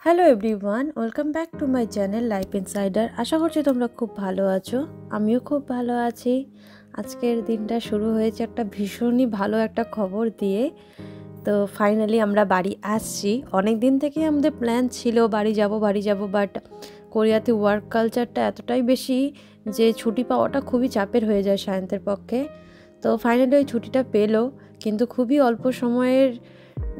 Hello everyone, welcome back to my channel Life Insider. আশা করছি তোমরা খুব ভালো আছো, আমিও খুব ভালো আছি। আজকের দিনটা শুরু হয়েছে একটা ভীষণই ভালো একটা খবর দিয়ে। তো ফাইনালি আমরা বাড়ি আসছি। অনেক দিন থেকেই আমাদের প্ল্যান ছিল বাড়ি যাব, বাট কোরিয়াতে ওয়ার্ক কালচারটা এতটাই বেশি যে ছুটি পাওয়াটা খুবই চাপের হয়ে যায় সায়ন্তের পক্ষে। তো ফাইনালি ওই ছুটিটা পেলো, কিন্তু খুবই অল্প সময়ের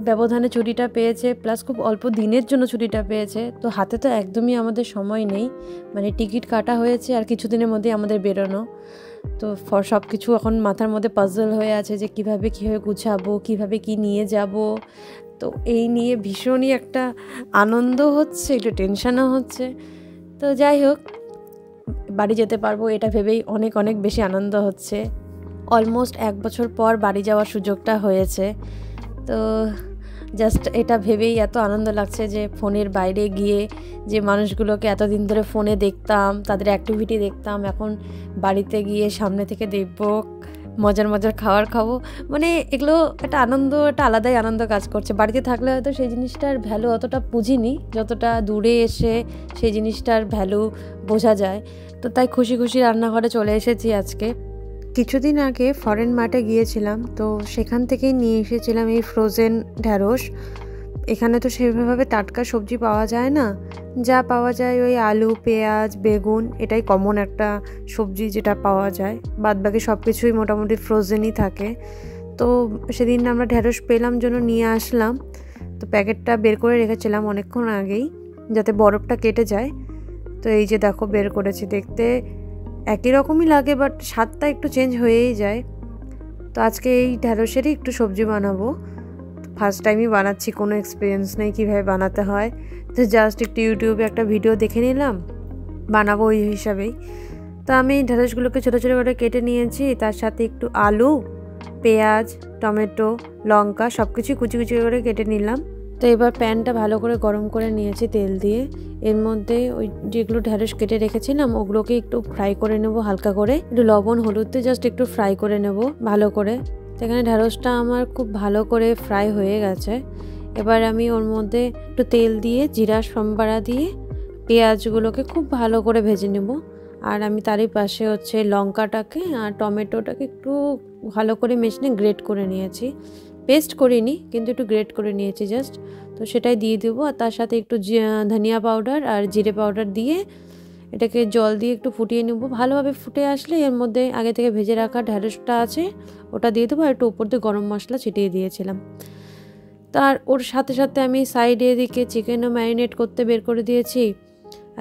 ব্যবধানে ছুটিটা পেয়েছে, প্লাস খুব অল্প দিনের জন্য ছুটিটা পেয়েছে। তো হাতে তো একদমই আমাদের সময় নেই, মানে টিকিট কাটা হয়েছে আর কিছুদিনের মধ্যেই আমাদের বেরোনো। তো সব কিছু এখন মাথার মধ্যে পাজল হয়ে আছে যে কীভাবে গুছাবো, কীভাবে কি নিয়ে যাব। তো এই নিয়ে ভীষণই একটা আনন্দ হচ্ছে, একটু টেনশনও হচ্ছে। তো যাই হোক, বাড়ি যেতে পারবো এটা ভেবেই অনেক অনেক বেশি আনন্দ হচ্ছে। অলমোস্ট 1 বছর পর বাড়ি যাওয়ার সুযোগটা হয়েছে। তো জাস্ট এটা ভেবেই এত আনন্দ লাগছে যে ফোনের বাইরে গিয়ে যে মানুষগুলোকে এতদিন ধরে ফোনে দেখতাম, তাদের অ্যাক্টিভিটি দেখতাম, এখন বাড়িতে গিয়ে সামনে থেকে দেখবো, মজার খাবার খাবো। মানে এগুলো একটা আনন্দ, একটা আলাদাই আনন্দ কাজ করছে। বাড়িতে থাকলে হয়তো সেই জিনিসটার ভ্যালু অতটা বুঝিনি, যতটা দূরে এসে সেই জিনিসটার ভ্যালু বোঝা যায়। তো তাই খুশি খুশি রান্নাঘরে চলে এসেছি আজকে। কিছুদিন আগে ফরেন মার্টে গিয়েছিলাম, তো সেখান থেকেই নিয়ে এসেছিলাম এই ফ্রোজেন ঢ্যাঁড়স। এখানে তো সেভাবে টাটকা সবজি পাওয়া যায় না, যা পাওয়া যায় ওই আলু, পেঁয়াজ, বেগুন, এটাই কমন একটা সবজি যেটা পাওয়া যায়। বাদবাকি সব কিছুই মোটামুটি ফ্রোজেনই থাকে। তো সেদিন আমরা ঢ্যাঁড়স পেলাম জন্য নিয়ে আসলাম। তো প্যাকেটটা বের করে রেখেছিলাম অনেকক্ষণ আগেই, যাতে বরফটা কেটে যায়। তো এই যে দেখো বের করেছি, দেখতে একই রকমই লাগে, বাট স্বাদটা একটু চেঞ্জ হয়েই যায়। তো আজকে এই ঢ্যাঁড়সেরই একটু সবজি বানাবো। ফার্স্ট টাইমই বানাচ্ছি, কোনো এক্সপিরিয়েন্স নেই কীভাবে বানাতে হয়। তো জাস্ট একটু ইউটিউবে একটা ভিডিও দেখে নিলাম, বানাবো ওই হিসাবেই। তো আমি ঢ্যাঁড়সগুলোকে ছোটো ছোটো করে কেটে নিয়েছি, তার সাথে একটু আলু, পেঁয়াজ, টমেটো, লঙ্কা সব কিছুই কুচি কুচি করে কেটে নিলাম। তো এবার প্যানটা ভালো করে গরম করে নিয়েছি তেল দিয়ে। এর মধ্যে ওই যেগুলো ঢ্যাঁড়স কেটে রেখেছিলাম ওগুলোকে একটু ফ্রাই করে নেব হালকা করে, একটু লবণ হলুদ দিয়ে জাস্ট একটু ফ্রাই করে নেব ভালো করে। তো এখানে ঢ্যাঁড়সটা আমার খুব ভালো করে ফ্রাই হয়ে গেছে। এবার আমি ওর মধ্যে একটু তেল দিয়ে জিরা সম্বারা দিয়ে পেঁয়াজগুলোকে খুব ভালো করে ভেজে নেব। আর আমি তারই পাশে হচ্ছে লঙ্কাটাকে আর টমেটোটাকে একটু ভালো করে মেশিনে গ্রেট করে নিয়েছি, পেস্ট করিনি কিন্তু একটু গ্রেট করে নিয়েছি জাস্ট। তো সেটাই দিয়ে দেবো, আর তার সাথে একটু ধনিয়া পাউডার আর জিরে পাউডার দিয়ে এটাকে জল দিয়ে একটু ফুটিয়ে নেব। ভালোভাবে ফুটে আসলে এর মধ্যে আগে থেকে ভেজে রাখা ঢ্যাঁড়সটা আছে ওটা দিয়ে দেবো, আর একটু উপর দিয়ে গরম মশলা ছিটিয়ে দিয়েছিলাম। তার ওর সাথে সাথে আমি সাইডে এদিকে চিকেনও ম্যারিনেট করতে বের করে দিয়েছি।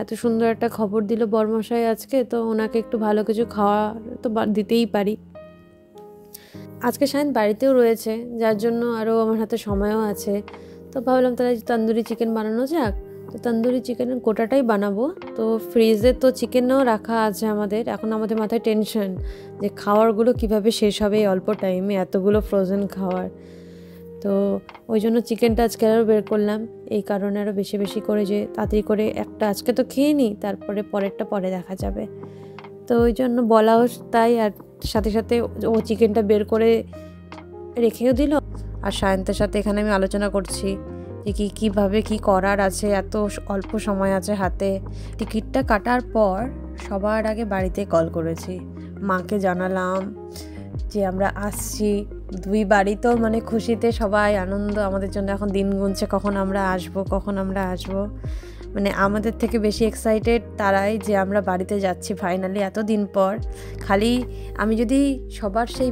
এত সুন্দর একটা খবর দিল বরমশাই আজকে, তো ওনাকে একটু ভালো কিছু খাওয়া তো দিতেই পারি। আজকে সায়ন বাড়িতেও রয়েছে, যার জন্য আরও আমার হাতে সময়ও আছে। তো ভাবলাম তাহলে তন্দুরি চিকেন বানানো যাক। তো তন্দুরি চিকেনের গোটাটাই বানাবো। তো ফ্রিজে তো চিকেনও রাখা আছে আমাদের। এখন আমাদের মাথায় টেনশন যে খাওয়ারগুলো কিভাবে শেষ হবে এই অল্প টাইমে, এতগুলো ফ্রোজেন খাওয়ার। তো ওই জন্য চিকেনটা আজকে আরও বের করলাম, এই কারণে আরও বেশি বেশি করে যে তাড়াতাড়ি করে একটা আজকে তো খেয়ে নিই, তারপরে পরেরটা পরে দেখা যাবে। তো ওই জন্য বলাও তাই, আর সাথে সাথে ও চিকেনটা বের করে রেখেও দিল। আর সায়ন্তের সাথে এখানে আমি আলোচনা করছি যে কীভাবে কি করার আছে, এত অল্প সময় আছে হাতে। টিকিটটা কাটার পর সবার আগে বাড়িতে কল করেছি, মাকে জানালাম যে আমরা আসছি। দুই বাড়ি তো মানে খুশিতে সবাই আনন্দ, আমাদের জন্য এখন দিন গুনছে কখন আমরা আসবো। মানে আমাদের থেকে বেশি এক্সাইটেড তারাই যে আমরা বাড়িতে যাচ্ছি ফাইনালি এতদিন পর। খালি আমি যদি সবার সেই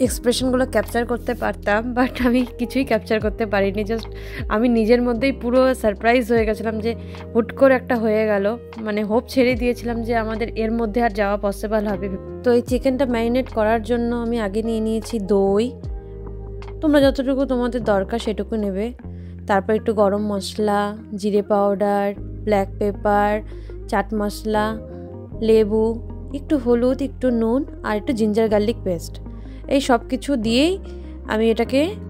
এক্সপ্রেশনগুলো ক্যাপচার করতে পারতাম, বাট আমি কিছুই ক্যাপচার করতে পারিনি। জাস্ট আমি নিজের মধ্যেই পুরো সারপ্রাইজ হয়ে গেছিলাম যে হুট করে একটা হয়ে গেল। মানে হোপ ছেড়ে দিয়েছিলাম যে আমাদের এর মধ্যে আর যাওয়া পসিবল হবে। তো এই চিকেনটা ম্যারিনেট করার জন্য আমি আগে নিয়ে নিয়েছি দই, তোমরা যতটুকু তোমাদের দরকার সেটুকু নেবে। তারপর একটু গরম মশলা, জিরে powder, black pepper, chaat masala, লেবু, একটু হলুদ, একটু নুন আর একটু জিঞ্জার গার্লিক পেস্ট। এই সব কিছু দিয়েই আমি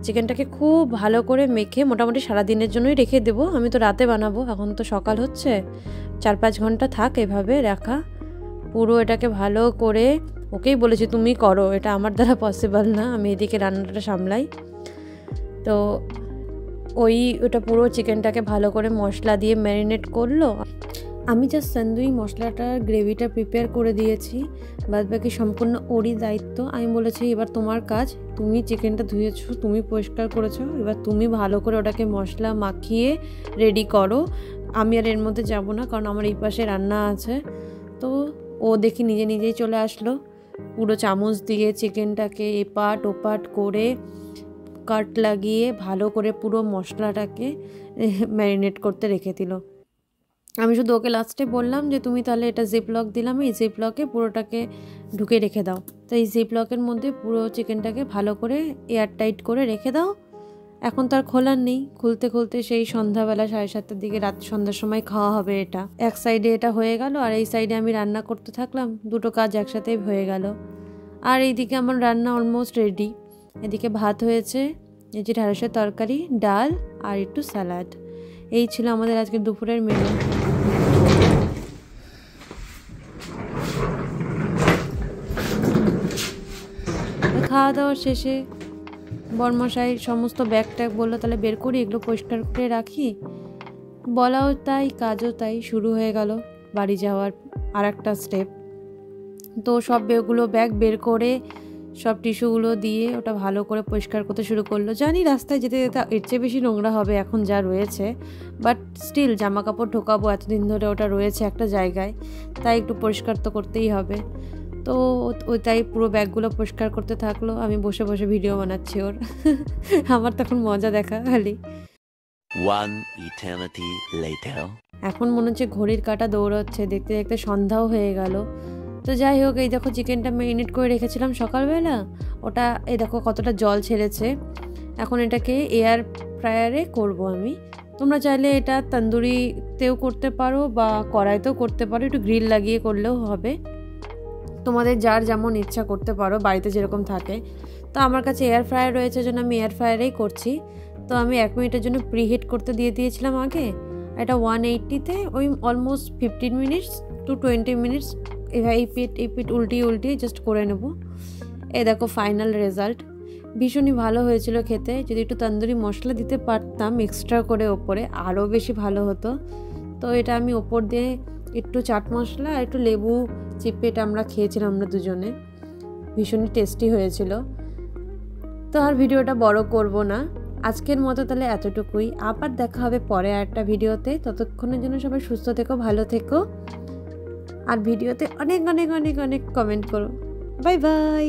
চিকেনটাকে খুব ভালো করে মেখে মোটামুটি সারাদিনের জন্যই রেখে দেবো। আমি তো রাতে বানাবো, এখন তো সকাল হচ্ছে, 4-5 ঘন্টা থাক এভাবে রাখা। পুরো এটাকে ভালো করে ওকেই বলেছি তুমি করো, এটা আমার দ্বারা পসিবল না, আমি এদিকে রান্নাটা সামলাই। তো ওটা পুরো চিকেনটাকে ভালো করে মশলা দিয়ে ম্যারিনেট করলো। আমি জাস্ট তন্দুরি মশলাটার গ্রেভিটা প্রিপেয়ার করে দিয়েছি, বাদ বাকি সম্পূর্ণ ওরই দায়িত্ব। আমি বলেছি এবার তোমার কাজ, তুমি চিকেনটা ধুয়েছো, তুমি পরিষ্কার করেছো, এবার তুমি ভালো করে ওটাকে মশলা মাখিয়ে রেডি করো। আমি আর এর মধ্যে যাব না, কারণ আমার এই পাশে রান্না আছে। তো ও দেখি নিজেই চলে আসলো, পুরো চামচ দিয়ে চিকেনটাকে এপাট ওপাট করে কাট লাগিয়ে ভালো করে পুরো মশলাটাকে ম্যারিনেট করতে রেখে দিল। আমি শুধু ওকে লাস্টে বললাম যে তুমি তাহলে এটা জিপলক দিলাম, এই জিপলকে পুরোটাকে ঢুকে রেখে দাও। তো এই জিপলকের মধ্যে পুরো চিকেনটাকে ভালো করে এয়ার টাইট করে রেখে দাও। এখন তো আর খোলার নেই, খুলতে সেই সন্ধ্যাবেলা 7:30টার দিকে, রাত সন্ধ্যার সময় খাওয়া হবে এটা। এক সাইডে এটা হয়ে গেল, আর এই সাইডে আমি রান্না করতে থাকলাম, দুটো কাজ একসাথেই হয়ে গেল। আর এইদিকে আমার রান্না অলমোস্ট রেডি। এদিকে ভাত হয়েছে, এই যে ঢ্যাঁড়সের তরকারি, ডাল আর একটু স্যালাড। এই ছিল আমাদের আজকে দুপুরের মেনু। খাওয়া দাওয়া শেষে বরমশাই সমস্ত ব্যাগ ট্যাগ বললো তাহলে বের করি, এগুলো পরিষ্কার করে রাখি। বলাও তাই, কাজও তাই, শুরু হয়ে গেল বাড়ি যাওয়ার আর একটা স্টেপ। তো সব ব্যাগ বের করে সব টিস্যুগুলো দিয়ে ওটা ভালো করে পরিষ্কার করতে শুরু করলো। জানি রাস্তায় যেতে যেতে এর চেয়ে বেশি নোংরা হবে এখন যা রয়েছে, বাট স্টিল জামা কাপড় ঢোকাবো, এতদিন ধরে ওটা রয়েছে একটা জায়গায়, তাই একটু পরিষ্কার তো করতেই হবে। তো তাই পুরো ব্যাগগুলো পরিষ্কার করতে থাকলো, আমি বসে বসে ভিডিও বানাচ্ছি ওর। আমার তখন মজা দেখা খালি। এখন মনে হচ্ছে ঘড়ির কাঁটা দৌড়াচ্ছে, দেখতে দেখতে সন্ধ্যাও হয়ে গেল। তো যাই হোক, এই দেখো চিকেনটা ম্যারিনেট করে রেখেছিলাম সকালবেলা, ওটা এই দেখো কতটা জল ছেড়েছে। এখন এটাকে এয়ার ফ্রায়ারে করব আমি। তোমরা চাইলে এটা তন্দুরিতেও করতে পারো বা কড়াইতেও করতে পারো, একটু গ্রিল লাগিয়ে করলেও হবে, তোমাদের যার যেমন ইচ্ছা করতে পারো, বাড়িতে যেরকম থাকে। তো আমার কাছে এয়ার ফ্রায়ার রয়েছে জন্য আমি এয়ার ফ্রায়ারেই করছি। তো আমি 1 মিনিটের জন্য প্রিহিট করতে দিয়েছিলাম আগে। এটা 180-তে ওই অলমোস্ট 15 মিনিটস টু 20 মিনিটস এই পিঠ উল্টিয়ে জাস্ট করে নেব। এই দেখো ফাইনাল রেজাল্ট, ভীষণই ভালো হয়েছিল খেতে। যদি একটু তন্দুরি মশলা দিতে পারতাম এক্সট্রা করে ওপরে, আরও বেশি ভালো হতো। তো এটা আমি ওপর দিয়ে একটু চাট মশলা আর একটু লেবু চিপে এটা আমরা খেয়েছিলাম আমরা দুজনে, ভীষণই টেস্টি হয়েছিল। তো আর ভিডিওটা বড় করব না, আজকের মতো তাহলে এতটুকুই। আবার দেখা হবে পরে একটা ভিডিওতে। ততক্ষণের জন্য সবাই সুস্থ থেকো, ভালো থেকো, আর ভিডিওতে অনেক অনেক অনেক অনেক কমেন্ট করো। Bye bye.